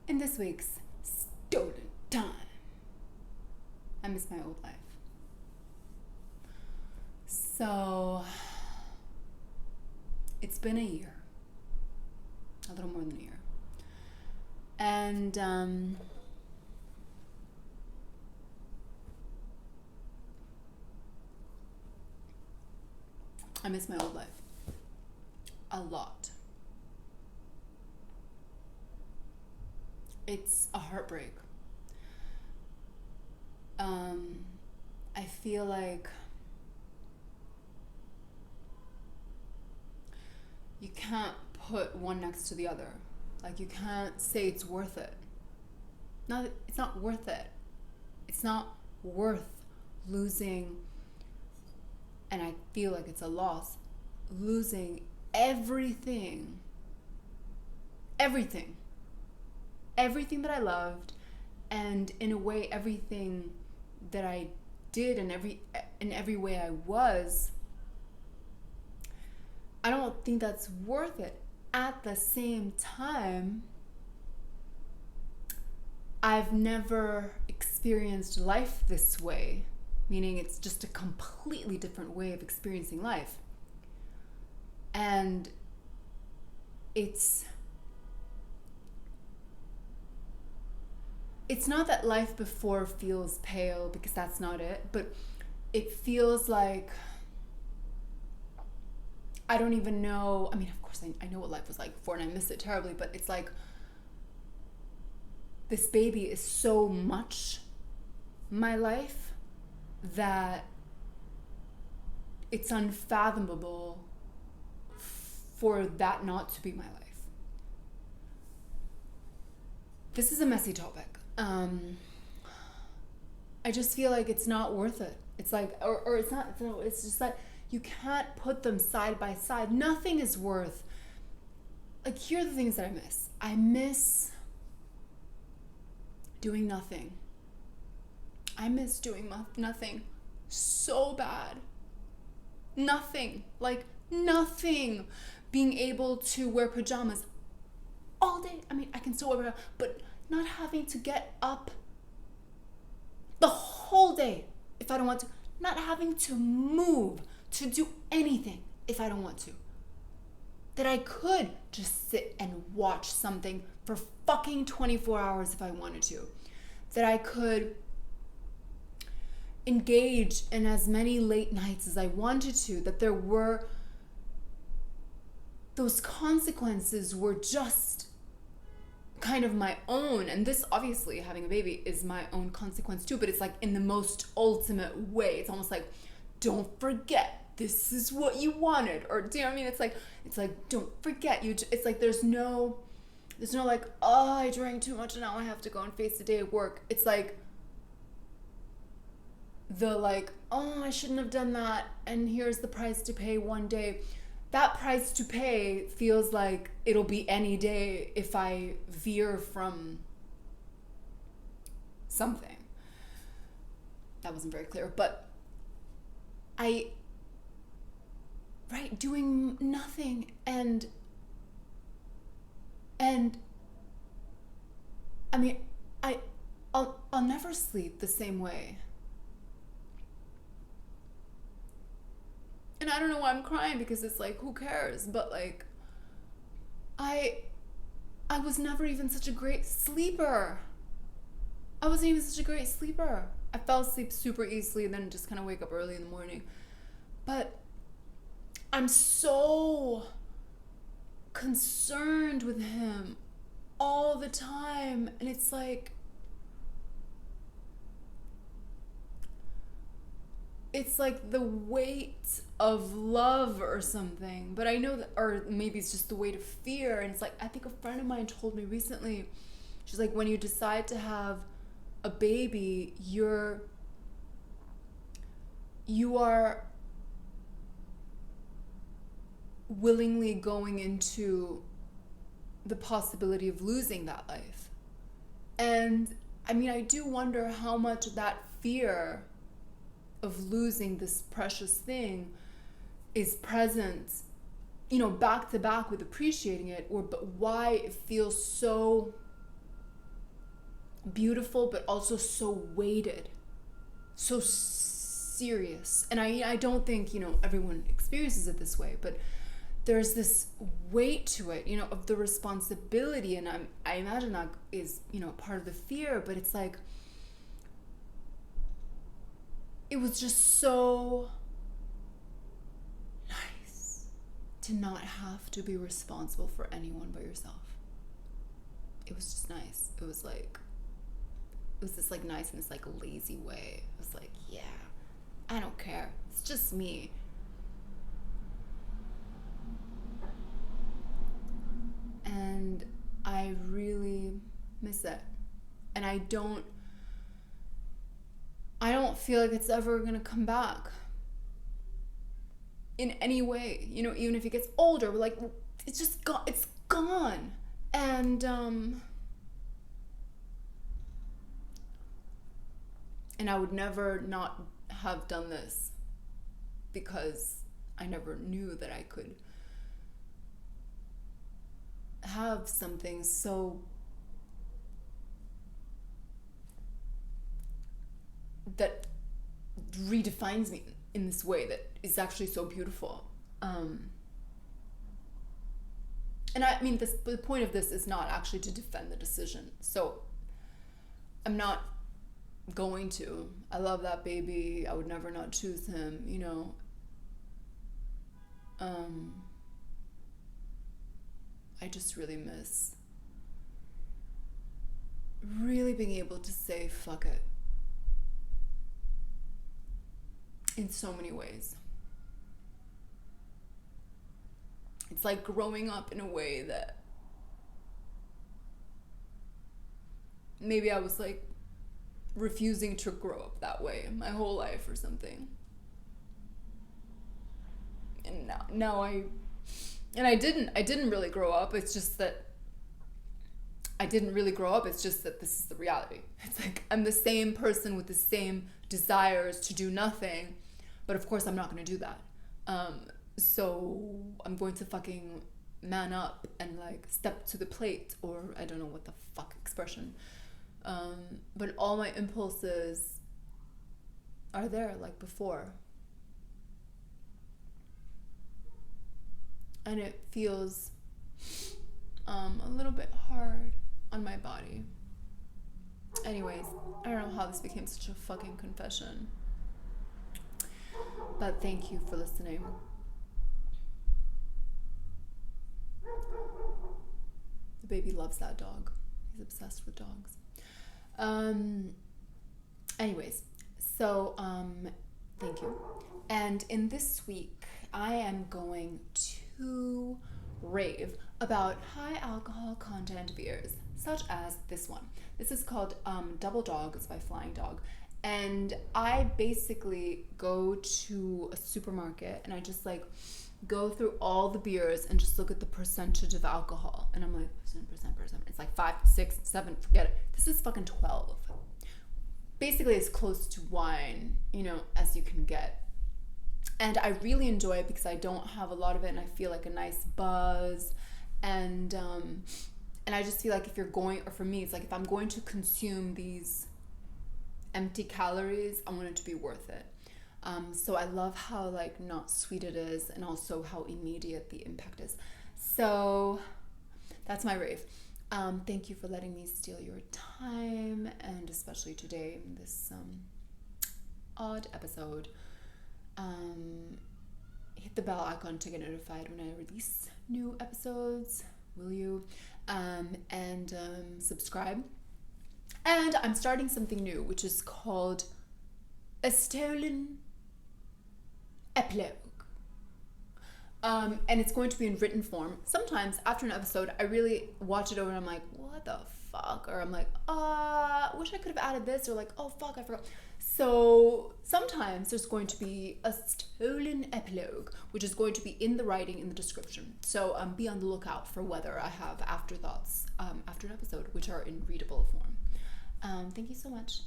In this week's Stolen Time, I miss my old life. So, it's been a year. A little more than a year. And, I miss my old life. A lot. It's a heartbreak. I feel like you can't put one next to the other. Like, you can't say it's worth it. No, it's not worth it. It's not worth losing, and I feel like it's a loss, losing everything that I loved, and in a way everything that I did and in every way I was. I don't think that's worth it. At the same time, I've never experienced life this way, meaning it's just a completely different way of experiencing life. And it's not that life before feels pale, because that's not it, but it feels like I don't even know. I mean, of course, I know what life was like before and I miss it terribly, but it's like this baby is so much my life that it's unfathomable for that not to be my life. This is a messy topic. I just feel like it's not worth it. It's like, or it's not, it's just like, you can't put them side by side. Nothing is worth, like, here are the things that I miss. I miss doing nothing. I miss doing nothing so bad. Nothing. Like, nothing. Being able to wear pajamas all day. I mean, I can still wear pajamas, but not having to get up the whole day if I don't want to. Not having to move, to do anything if I don't want to. That I could just sit and watch something for fucking 24 hours if I wanted to. That I could engage in as many late nights as I wanted to. That there were, those consequences were just kind of my own. And this, obviously, having a baby is my own consequence too, but it's like in the most ultimate way. It's almost like, don't forget, this is what you wanted. Or, do you know what I mean? It's like don't forget, it's like there's no like, oh, I drank too much and now I have to go and face the day at work. It's like the like, oh, I shouldn't have done that, and here's the price to pay one day. That price to pay feels like it'll be any day if I veer from something. That wasn't very clear, but doing nothing and I mean, I'll never sleep the same way. And I don't know why I'm crying, because it's like, who cares? But like, I was never even such a great sleeper. I wasn't even such a great sleeper. I fell asleep super easily and then just kind of wake up early in the morning. But I'm so concerned with him all the time. And it's like, the weight of love or something. But I know that, or maybe it's just the weight of fear. And it's like, I think a friend of mine told me recently, she's like, when you decide to have a baby, you are willingly going into the possibility of losing that life. And I mean, I do wonder how much of that fear of losing this precious thing is present, back to back with appreciating it, but why it feels so beautiful, but also so weighted, so serious. And I don't think, everyone experiences it this way, but there's this weight to it, of the responsibility. And I imagine that is, part of the fear, but it's like, it was just so nice to not have to be responsible for anyone but yourself. It was just nice. It was this like nice in this like lazy way. It was like, yeah, I don't care. It's just me. And I really miss it. And I don't feel like it's ever gonna come back in any way. Even if it gets older, we're like, it's just gone. It's gone. And I would never not have done this, because I never knew that I could have something so that redefines me in this way that is actually so beautiful. And I mean, the point of this is not actually to defend the decision. So I'm not going to. I love that baby. I would never not choose him, I just really miss really being able to say fuck it in so many ways. It's like growing up in a way that maybe I was like refusing to grow up that way my whole life or something. And now I didn't really grow up. It's just that I didn't really grow up. It's just that this is the reality. It's like I'm the same person with the same desires to do nothing, but of course I'm not going to do that. So I'm going to fucking man up and like step to the plate, or I don't know what the fuck expression. But all my impulses are there like before. And it feels a little bit hard on my body. Anyways, I don't know how this became such a fucking confession. But thank you for listening. The baby loves that dog. He's obsessed with dogs. Anyways, so thank you. And in this week, I am going to rave about high alcohol content beers, such as this one. This is called Double Dog. It's by Flying Dog. And I basically go to a supermarket and I just like go through all the beers and just look at the percentage of alcohol. And I'm like, percent. It's like 5, 6, 7, forget it. This is fucking 12. Basically as close to wine, as you can get. And I really enjoy it because I don't have a lot of it and I feel like a nice buzz. And I just feel like if you're going, or for me, it's like if I'm going to consume these empty calories, I want it to be worth it. So I love how like not sweet it is, and also how immediate the impact is. So that's my rave. Thank you for letting me steal your time, and especially today in this odd episode. Hit the bell icon to get notified when I release new episodes, will you? And subscribe. And I'm starting something new, which is called A Stolen Epilogue. And it's going to be in written form. Sometimes after an episode, I really watch it over and I'm like, what the fuck? Or I'm like, wish I could have added this, or like, oh fuck, I forgot. So sometimes there's going to be a stolen epilogue, which is going to be in the writing in the description. So be on the lookout for whether I have afterthoughts after an episode, which are in readable form. Thank you so much.